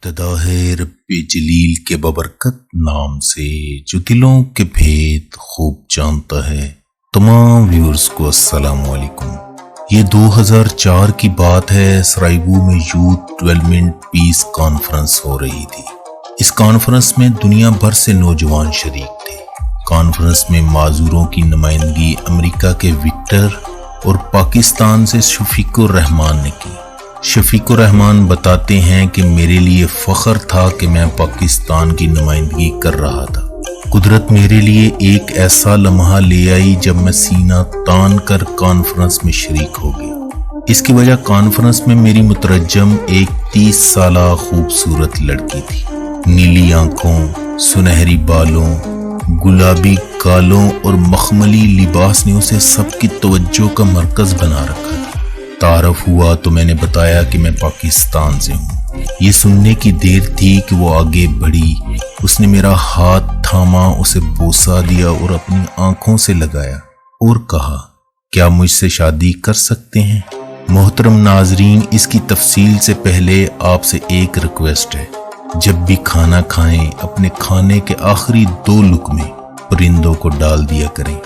इब्तिदा है रब्बे जलील के बबरकत नाम से जो दिलों के भेद खूब जानता है। तमाम व्यूअर्स को अस्सलाम वालेकुम। ये 2004 की बात है। सराइबो में यूथ डेवलपमेंट पीस कॉन्फ्रेंस हो रही थी। इस कॉन्फ्रेंस में दुनिया भर से नौजवान शरीक थे। कॉन्फ्रेंस में माजूरों की नुमाइंदगी अमेरिका के विक्टर और पाकिस्तान से शफीकुर रहमान ने की। शफीकुर रहमान बताते हैं कि मेरे लिए फख्र था कि मैं पाकिस्तान की नुमाइंदगी कर रहा था। कुदरत मेरे लिए एक ऐसा लम्हा ले आई जब मैं सीना तान कर कॉन्फ्रेंस में शरीक हो गया। इसकी वजह कॉन्फ्रेंस में मेरी मुतरज्जम एक 30 साला खूबसूरत लड़की थी। नीली आंखों, सुनहरी बालों, गुलाबी गालों और मखमली लिबास ने उसे सबकी तवज्जो का मरकज बना रखा था। तारफ हुआ तो मैंने बताया कि मैं पाकिस्तान से हूँ। ये सुनने की देर थी कि वो आगे बढ़ी। उसने मेरा हाथ थामा, उसे बोसा दिया और अपनी आंखों से लगाया और कहा, क्या मुझसे शादी कर सकते हैं? मोहतरम नाजरीन, इसकी तफसील से पहले आपसे एक रिक्वेस्ट है। जब भी खाना खाएं, अपने खाने के आखिरी 2 लुक़मे परिंदों को डाल दिया करें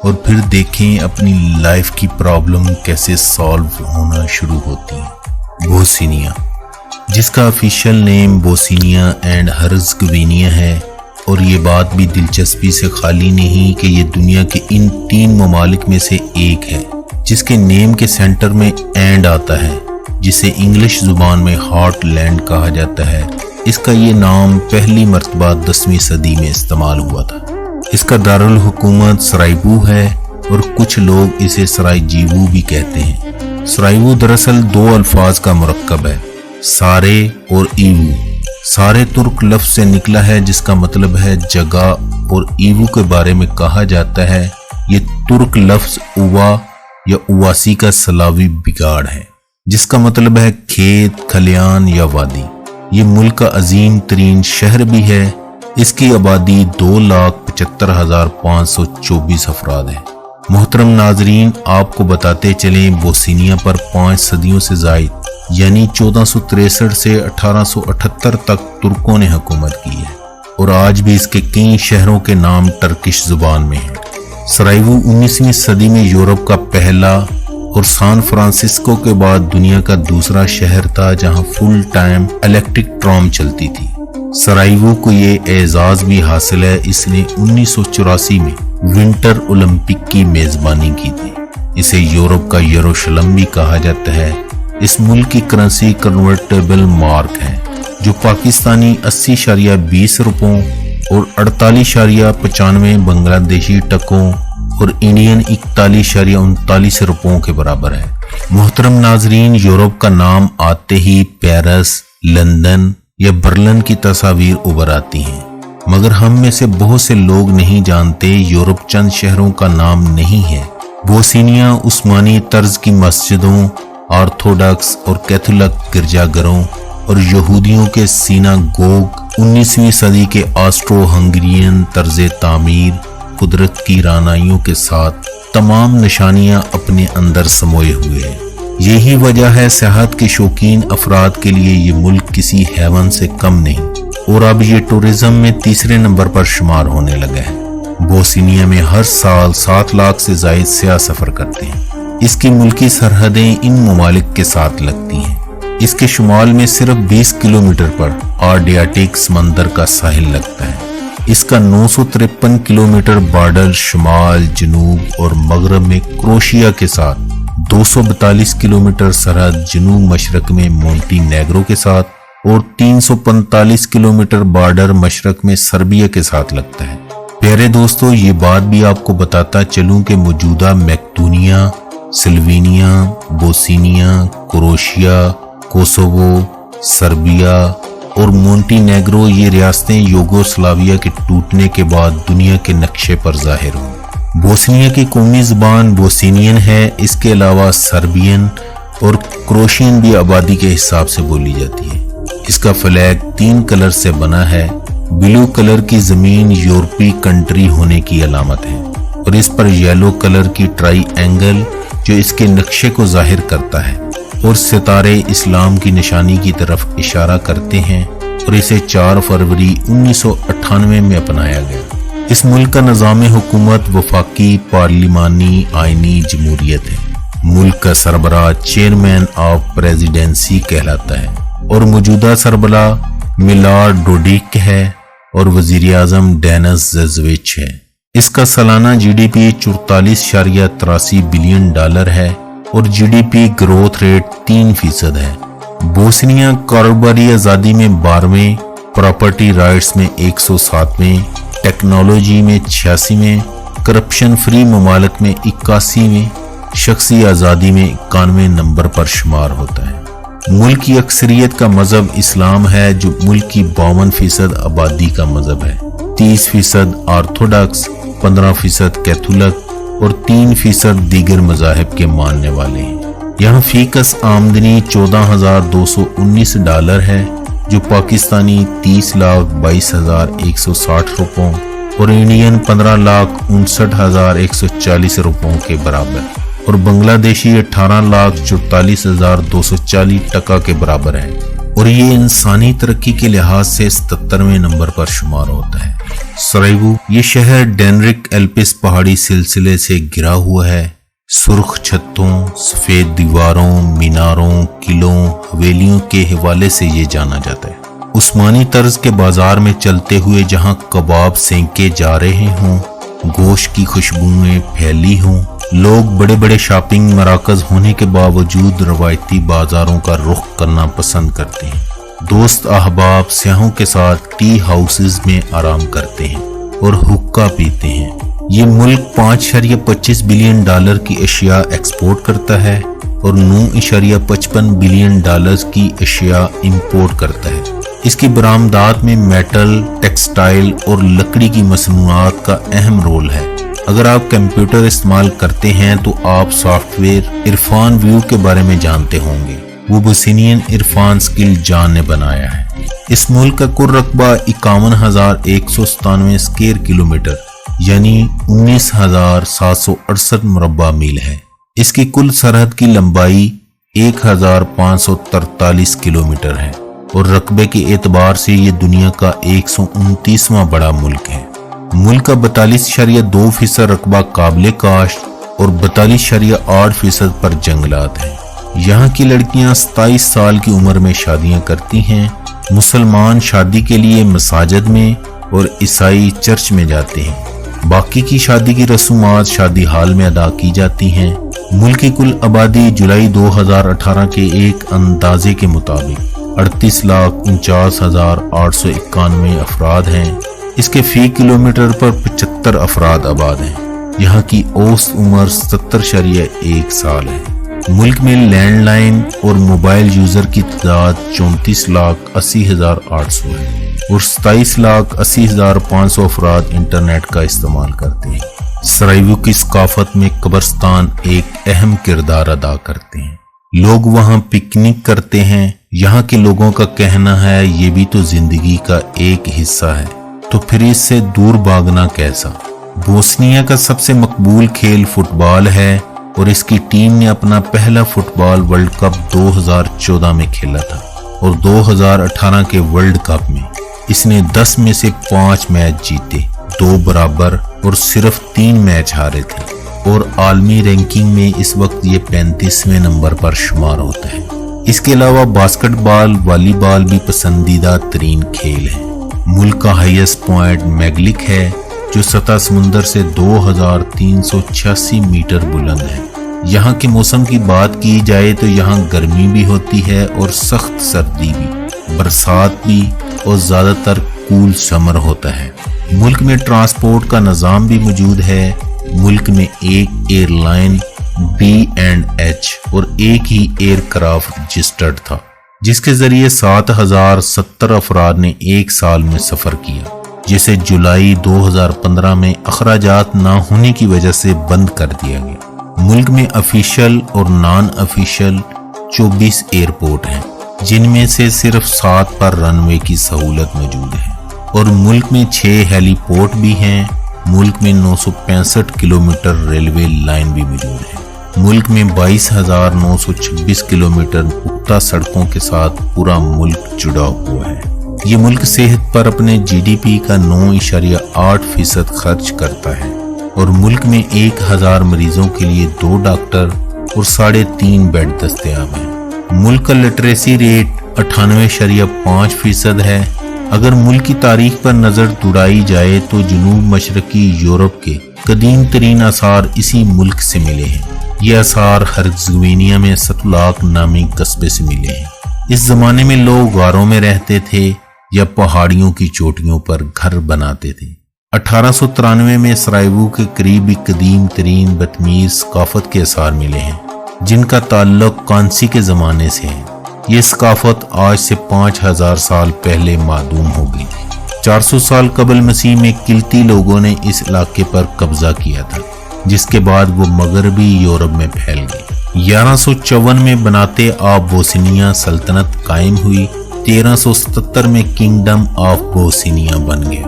और फिर देखें अपनी लाइफ की प्रॉब्लम कैसे सॉल्व होना शुरू होती है। बोस्निया, जिसका ऑफिशियल नेम बोस्निया एंड हर्ज़गोविना है, और ये बात भी दिलचस्पी से खाली नहीं कि ये दुनिया के इन 3 ममालिक में से एक है जिसके नेम के सेंटर में एंड आता है, जिसे इंग्लिश जुबान में हार्टलैंड कहा जाता है। इसका ये नाम पहली मर्तबा 10वीं सदी में इस्तेमाल हुआ था। इसका दारुल हुकूमत सराइबो है और कुछ लोग इसे सराइजीवो भी कहते हैं। सराइबो दरअसल 2 अल्फाज का मुरक्कब है, सारे और ईवू। सारे तुर्क लफ्ज से निकला है जिसका मतलब है जगह, और ईवू के बारे में कहा जाता है ये तुर्क लफ्ज उवा या उवासी का सलावी बिगाड़ है, जिसका मतलब है खेत, खलियान या वादी। ये मुल्क का अजीम तरीन शहर भी है। इसकी आबादी 2,75,524 अफराद है। मोहतरम नाजरीन, आपको बताते चलें बोस्निया पर 5 सदियों से जायद यानी 1463 से 1878 तक तुर्कों ने हुकूमत की है, और आज भी इसके कई शहरों के नाम टर्किश जुबान में हैं। सराइबो 19वीं सदी में यूरोप का पहला और सान फ्रांसिस्को के बाद दुनिया का दूसरा शहर था जहां फुल टाइम इलेक्ट्रिक ट्राम चलती थी। सराइबो को ये एजाज भी हासिल है, इसने 1984 में विंटर ओलंपिक की मेजबानी की थी। इसे यूरोप का यरूशलेम भी कहा जाता है। इस मुल्क की करेंसी कन्वर्टेबल मार्क है, जो पाकिस्तानी 80.20 रुपयों और 48.95 बांग्लादेशी टकों और इंडियन 41.39 रुपयों के बराबर है। मोहतरम नाजरीन, यूरोप का नाम आते ही पेरिस, लंदन या बर्लिन की तस्वीर उभर आती हैं, मगर हम में से बहुत से लोग नहीं जानते यूरोप चंद शहरों का नाम नहीं है। बोस्निया उस्मानी तर्ज की मस्जिदों, ऑर्थोडॉक्स और कैथोलिक गिरजाघरों और यहूदियों के सिनागोग, 19वीं सदी के ऑस्ट्रो हंगरियन तर्ज तामीर, कुदरत की रानाइयों के साथ तमाम निशानियां अपने अंदर समोए हुए हैं। यही वजह है सेहत के शौकीन अफराद के लिए ये मुल्क किसी हेवन से कम नहीं, और अब ये टूरिज्म में 3रे नंबर पर शुमार होने लगा है। बोस्निया में हर साल 7 लाख से जायद सियाह सफर करते हैं। इसकी मुल्की सरहदें इन ममालिक के साथ लगती हैं। इसके शुमाल में सिर्फ 20 किलोमीटर पर एड्रियाटिक समंदर का साहिल लगता है। इसका 953 किलोमीटर बॉर्डर शुमाल, जनूब और मगरब में क्रोशिया के साथ, 242 किलोमीटर सरहद जनूब मशरक में मोंटीनेग्रो के साथ और 345 किलोमीटर बॉर्डर मशरक में सर्बिया के साथ लगता है। प्यारे दोस्तों, ये बात भी आपको बताता चलूं कि मौजूदा Macedonia, Slovenia, Bosnia, crochet, Kosovo, Serbia और मोंटीनेग्रो ये रियासतें यूगोस्लाविया के टूटने के बाद दुनिया के नक्शे पर जाहिर हुई। बोस्निया की कौमी जुबान बोस्नियन है। इसके अलावा सर्बियन और क्रोशियन भी आबादी के हिसाब से बोली जाती है। इसका फ्लैग 3 कलर से बना है। ब्लू कलर की जमीन यूरोपीय कंट्री होने की अलामत है, और इस पर येलो कलर की ट्राई एंगल जो इसके नक्शे को जाहिर करता है, और सितारे इस्लाम की निशानी की तरफ इशारा करते हैं। और इसे 4 फरवरी 1998 में अपनाया गया। इस मुल्क का निज़ाम हुकूमत वफाकी पार्लिमानी आइनी जमहूरियत है। मुल्क का सरबराह चेयरमैन ऑफ प्रेसिडेंसी कहलाता है और मौजूदा सरबराह मिलाड डोडिक है और वजीर आजम डेनिस ज़ेज़विच है। इसका सालाना जीडीपी 44.83 बिलियन डॉलर है और जीडीपी ग्रोथ रेट 3% है। बोस्निया कारोबारी आज़ादी में 12वें, प्रॉपर्टी राइट्स में 107वें, टेक्नोलॉजी में 86वें, करप्शन फ्री ममालिक में 81वें, शख्सी आज़ादी में 91वें नंबर पर शुमार होता है। मुल्क की अक्सरियत का मजहब इस्लाम है जो मुल्क की 52% आबादी का मजहब है। 30% ऑर्थोडॉक्स, 15% कैथोलिक और 3% दीगर मजाहिब के मानने वाले हैं। यहाँ फीकस आमदनी 14,219 डॉलर है जो पाकिस्तानी 30,22,160 रुपयों और इंडियन 15,59,140 रुपयों के बराबर और बांग्लादेशी 18,44,240 टका के बराबर है और ये इंसानी तरक्की के लिहाज से 77वें नंबर पर शुमार होता है। सरायवो ये शहर डेनरिक एल्पिस पहाड़ी सिलसिले से घिरा हुआ है। सुर्ख छतों, सफेद दीवारों, मीनारों, किलों, हवेलियों के हवाले से ये जाना जाता है। उस्मानी तर्ज के बाजार में चलते हुए जहाँ कबाब सेंके जा रहे हों, गोश्त की खुशबुएं फैली हों, लोग बड़े बड़े शॉपिंग मराकज होने के बावजूद रवायती बाजारों का रुख करना पसंद करते हैं। दोस्त अहबाब स्याहों के साथ टी हाउसेज में आराम करते हैं और हुक्का पीते हैं। ये मुल्क 5.25 बिलियन डॉलर की अशिया एक्सपोर्ट करता है और 9.55 बिलियन डॉलर्स की अशिया इंपोर्ट करता है। इसकी बरामदात में मेटल, टेक्सटाइल और लकड़ी की मसनूआत का अहम रोल है। अगर आप कंप्यूटर इस्तेमाल करते हैं तो आप सॉफ्टवेयर इरफान व्यू के बारे में जानते होंगे। वो बोस्नियन इरफान स्किल जॉन ने बनाया है। इस मुल्क का कुल रकबा 51,197 स्क्वायर किलोमीटर यानी 19,768 मुरब्बा मील है। इसकी कुल सरहद की लंबाई 1,543 किलोमीटर है और रकबे के एतबार से ये दुनिया का 129वां बड़ा मुल्क है। मुल्क का 42.2% रकबा काबिल काश्त और 42.8% पर जंगलात हैं। यहाँ की लड़कियां 27 साल की उम्र में शादियां करती हैं। मुसलमान शादी के लिए मसाजिद में और ईसाई चर्च में जाते हैं। बाकी की शादी की रसूमात शादी हाल में अदा की जाती हैं। मुल्क की कुल आबादी जुलाई 2018 के एक अंदाजे के मुताबिक 38,49,891 अफराद हैं। इसके फी किलोमीटर पर 75 अफराद आबाद हैं। यहाँ की औसत उम्र 70.1 साल है। मुल्क में लैंडलाइन और मोबाइल यूजर की तादाद 34,80,800 है और 27,80,500 अफराद इंटरनेट का इस्तेमाल करते हैं। सरायवो की सकाफत में कब्रिस्तान एक अहम किरदार अदा करते हैं। लोग वहाँ पिकनिक करते हैं। यहाँ के लोगों का कहना है ये भी तो जिंदगी का एक हिस्सा है, तो फिर इससे दूर भागना कैसा। बोस्निया का सबसे मकबूल खेल फुटबॉल है और इसकी टीम ने अपना पहला फुटबॉल वर्ल्ड कप 2014 में खेला था और 2018 के वर्ल्ड कप में इसने 10 में से 5 मैच जीते, 2 बराबर और सिर्फ 3 मैच हारे थे और आलमी रैंकिंग में इस वक्त ये 35वें नंबर पर शुमार होता है। इसके अलावा बास्केटबॉल, वॉलीबॉल भी पसंदीदा तरीन खेल है। मुल्क का हाईएस्ट पॉइंट मैगलिक है जो सतह समुंदर से 2,386 मीटर बुलंद है। यहाँ के मौसम की बात की जाए तो यहाँ गर्मी भी होती है और सख्त सर्दी भी, बरसात भी और ज्यादातर कूल समर होता है। मुल्क में ट्रांसपोर्ट का निज़ाम भी मौजूद है। मुल्क में एक एयरलाइन B&H और एक ही एयरक्राफ्ट रजिस्टर्ड था जिसके जरिए 7,070 अफराद ने एक साल में सफर किया, जिसे जुलाई 2015 में अखराजात ना होने की वजह से बंद कर दिया गया। मुल्क में ऑफिशियल और नॉन ऑफिशियल 24 एयरपोर्ट हैं जिनमें से सिर्फ 7 पर रनवे की सहूलत मौजूद है और मुल्क में 6 हेलीपोर्ट भी हैं। मुल्क में 965 किलोमीटर रेलवे लाइन भी मौजूद है। मुल्क में 22,926 किलोमीटर पुख्ता सड़कों के साथ पूरा मुल्क जुड़ा हुआ है। یہ ملک صحت پر اپنے GDP کا 9.8% خرچ کرتا ہے اور ملک میں 1000 مریضوں کے لیے 2 ڈاکٹر اور 3.5 بیڈ دستیاب ہیں۔ ملک کا لٹریسی ریٹ 98.5% ہے۔ اگر ملک کی تاریخ پر نظر دوڑائی جائے تو جنوب مشرقی یورپ کے قدیم ترین آثار اسی ملک سے ملے ہیں۔ یہ آثار ہرزگوینیا میں ستولاک نامی قصبے سے ملے ہیں۔ اس زمانے میں لوگ غاروں میں رہتے تھے یا پہاڑیوں کی چوٹیوں پر گھر بناتے تھے۔ 1893 میں سرائیوو کے قریب ایک قدیم ترین بتمیز ثقافت کے آثار ملے ہیں جن کا تعلق کانسی کے زمانے سے ہے۔ یہ ثقافت آج سے 5000 سال پہلے معدوم ہو گئی تھی۔ 400 سال قبل مسیح میں کلتی لوگوں نے اس علاقے پر قبضہ کیا تھا جس کے بعد وہ مغربی یورپ میں پھیل گئی۔ 1154 میں بناتے آف بوسنیا سلطنت قائم ہوئی۔ 1377 میں کنگڈم آف بوسنیا بن گیا۔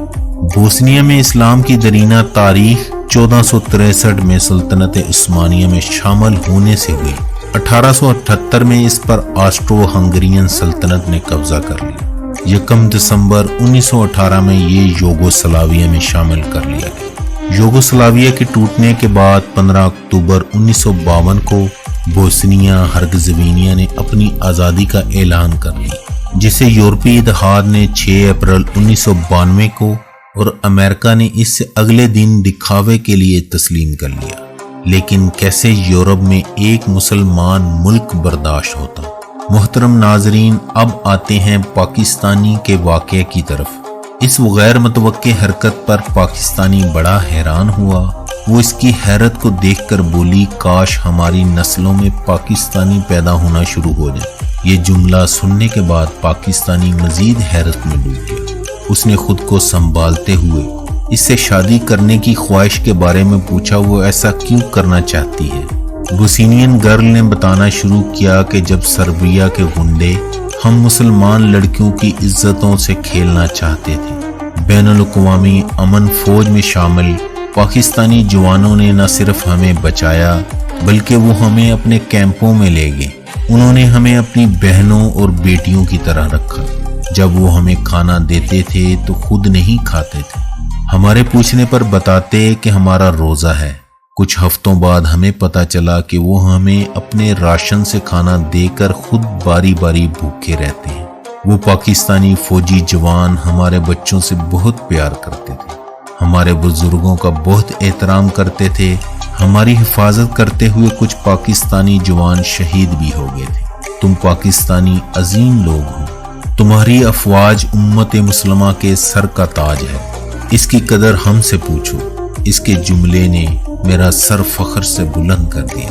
بوسنیا میں اسلام کی درینہ تاریخ 1463 میں سلطنت عثمانیہ میں شامل ہونے سے ہوئی۔ 1878 میں اس پر آسٹرو ہنگرین سلطنت نے قبضہ کر لیا۔ 1 دسمبر 1918 میں یہ یوگوسلاویہ میں شامل کر لیا گیا۔ یوگوسلاویہ کے ٹوٹنے کے بعد 15 اکتوبر 1952 کو بوسنیا ہرزگوینیا نے اپنی آزادی کا اعلان کر لیا جسے یورپی اتحاد نے 6 اپریل 1992 کو اور امریکہ نے اس سے اگلے دن دکھاوے کے لیے تسلیم کر لیا۔ لیکن کیسے یورپ میں ایک مسلمان ملک برداشت ہوتا؟ محترم ناظرین، اب آتے ہیں پاکستانی کے واقعے کی طرف۔ اس غیر متوقع حرکت پر پاکستانی بڑا حیران ہوا۔ وہ اس کی حیرت کو دیکھ کر بولی، کاش ہماری نسلوں میں پاکستانی پیدا ہونا شروع ہو جائے۔ یہ جملہ سننے کے بعد پاکستانی مزید حیرت میں ڈوب گیا۔ اس نے خود کو سنبھالتے ہوئے اس سے شادی کرنے کی خواہش کے بارے میں پوچھا، وہ ایسا کیوں کرنا چاہتی ہے؟ بوسنین گرل نے بتانا شروع کیا کہ جب سربیا کے گنڈے ہم مسلمان لڑکیوں کی عزتوں سے کھیلنا چاہتے تھے، بین الاقوامی امن فوج میں شامل پاکستانی جوانوں نے نہ صرف ہمیں بچایا بلکہ وہ ہمیں اپنے کیمپوں میں لے گئے۔ انہوں نے ہمیں اپنی بہنوں اور بیٹیوں کی طرح رکھا۔ جب وہ ہمیں کھانا دیتے تھے تو خود نہیں کھاتے تھے، ہمارے پوچھنے پر بتاتے کہ ہمارا روزہ ہے۔ کچھ ہفتوں بعد ہمیں پتا چلا کہ وہ ہمیں اپنے راشن سے کھانا دے کر خود باری باری بھوکے رہتے ہیں۔ وہ پاکستانی فوجی جوان ہمارے بچوں سے بہت پیار کرتے تھے، ہمارے بزرگوں کا بہت احترام کرتے تھے۔ ہماری حفاظت کرتے ہوئے کچھ پاکستانی جوان شہید بھی ہو گئے تھے۔ تم پاکستانی عظیم لوگ ہو، تمہاری افواج امت مسلمہ کے سر کا تاج ہے، اس کی قدر ہم سے پوچھو۔ اس کے جملے نے میرا سر فخر سے بلند کر دیا۔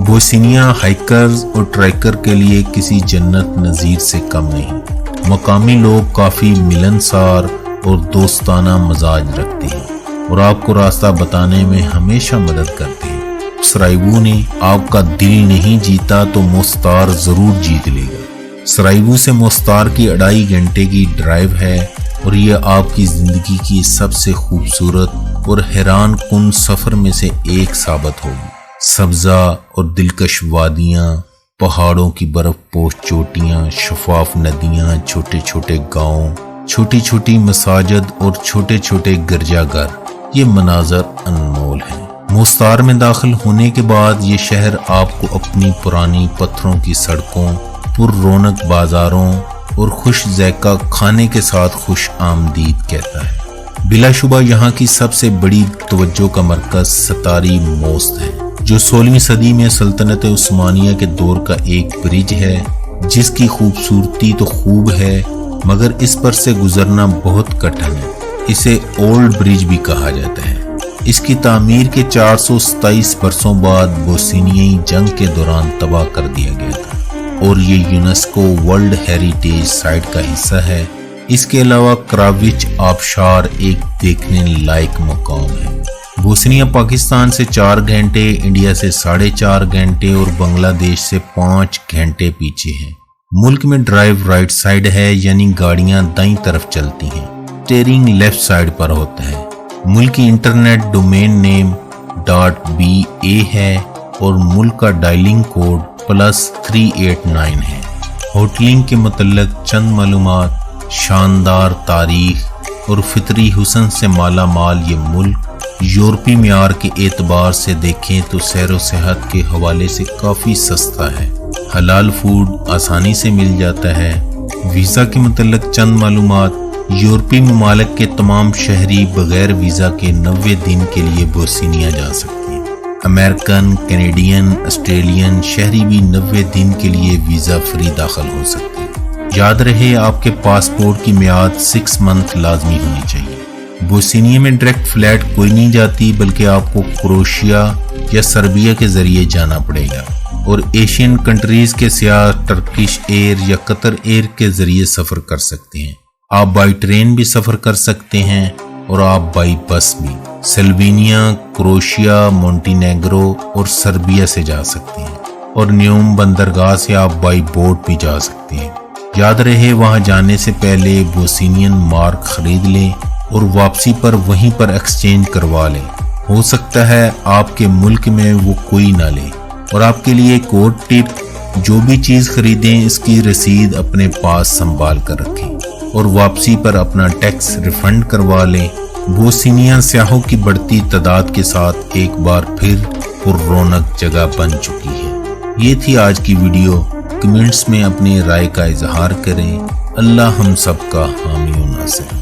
بوسنیا ہائیکرز اور ٹریکر کے لیے کسی جنت نظیر سے کم نہیں۔ مقامی لوگ کافی ملنسار اور دوستانہ مزاج رکھتے ہیں اور آپ کو راستہ بتانے میں ہمیشہ مدد کرتے ہیں۔ سرائیوو نے آپ کا دل نہیں جیتا تو موستار ضرور جیت لے گا۔ سرائیوو سے موستار کی 2.5 گھنٹے کی ڈرائیو ہے اور یہ آپ کی زندگی کی سب سے خوبصورت اور حیران کن سفر میں سے ایک ثابت ہوگی۔ سبزہ اور دلکش وادیاں، پہاڑوں کی برف پوش چوٹیاں، شفاف ندیاں، چھوٹے چھوٹے گاؤں، چھوٹی چھوٹی مساجد اور چھوٹے چھوٹے گرجا گھر، یہ مناظر انمول ہیں۔ موستار میں داخل ہونے کے بعد یہ شہر آپ کو اپنی پرانی پتھروں کی سڑکوں، پر رونق بازاروں اور خوش ذائقہ کھانے کے ساتھ خوش آمدید کہتا ہے۔ بلا شبہ یہاں کی سب سے بڑی توجہ کا مرکز ستاری موست ہے جو 16ویں صدی میں سلطنت عثمانیہ کے دور کا ایک برج ہے جس کی خوبصورتی تو خوب ہے مگر اس پر سے گزرنا بہت کٹھن ہے۔ اسے اولڈ برج بھی کہا جاتا ہے۔ اس کی تعمیر کے 427 برسوں بعد بوسنیائی جنگ کے دوران تباہ کر دیا گیا تھا اور یہ یونیسکو ورلڈ ہیریٹیج سائٹ کا حصہ ہے۔ اس کے علاوہ کراوچ آبشار ایک دیکھنے لائق مقام ہے۔ بوسنیا پاکستان سے 4 گھنٹے، انڈیا سے 4.5 گھنٹے اور بنگلہ دیش سے 5 گھنٹے پیچھے ہے۔ ملک میں ڈرائیو رائٹ سائڈ ہے یعنی گاڑیاں دائیں طرف چلتی ہیں، اسٹیئرنگ لیفٹ سائڈ پر ہوتا ہے۔ ملک کی انٹرنیٹ ڈومین نیم .ba ہے اور ملک کا ڈائلنگ کوڈ +389 ہے۔ ہوٹلنگ کے متعلق چند معلومات۔ शानदार तारीख और फितरी हुस्न से माला माल ये मुल्क यूरोपी मियार के एतबार से देखें तो सैर व सेहत के हवाले से काफ़ी सस्ता है। हलाल फूड आसानी से मिल जाता है। वीज़ा के मुतल्लिक चंद मालूमात। यूरोपी ममालिक के तमाम शहरी बगैर वीज़ा के 90 दिन के लिए बोस्निया जा सकते हैं। अमेरिकन, कैनेडियन, ऑस्ट्रेलियन शहरी भी 90 दिन के लिए वीज़ा फ्री दाखिल हो सकते हैं। याद रहे आपके पासपोर्ट की मियाद 6 मंथ लाजमी होनी चाहिए। बोस्निया में डायरेक्ट फ्लाइट कोई नहीं जाती, बल्कि आपको क्रोएशिया या सर्बिया के जरिए जाना पड़ेगा और एशियन कंट्रीज के सियाह टर्किश एयर या कतर एयर के जरिए सफ़र कर सकते हैं। आप बाई ट्रेन भी सफ़र कर सकते हैं और आप बाई बस भी स्लोवेनिया, क्रोएशिया, मोंटेनेग्रो और सर्बिया से जा सकते हैं और न्यूम बंदरगाह से आप बाई बोट भी जा सकते हैं। याद रहे वहां जाने से पहले बोस्नियन मार्क खरीद लें और वापसी पर वहीं पर एक्सचेंज करवा लें। हो सकता है आपके मुल्क में वो कोई ना ले। और आपके लिए एक और टिप, जो भी चीज़ खरीदें इसकी रसीद अपने पास संभाल कर रखें और वापसी पर अपना टैक्स रिफंड करवा लें। बोस्निया सियाहों की बढ़ती तादाद के साथ एक बार फिर पुररौनक जगह बन चुकी है। ये थी आज की वीडियो। कमेंट्स में अपनी राय का इजहार करें। अल्लाह हम सब का हामी व नासिर।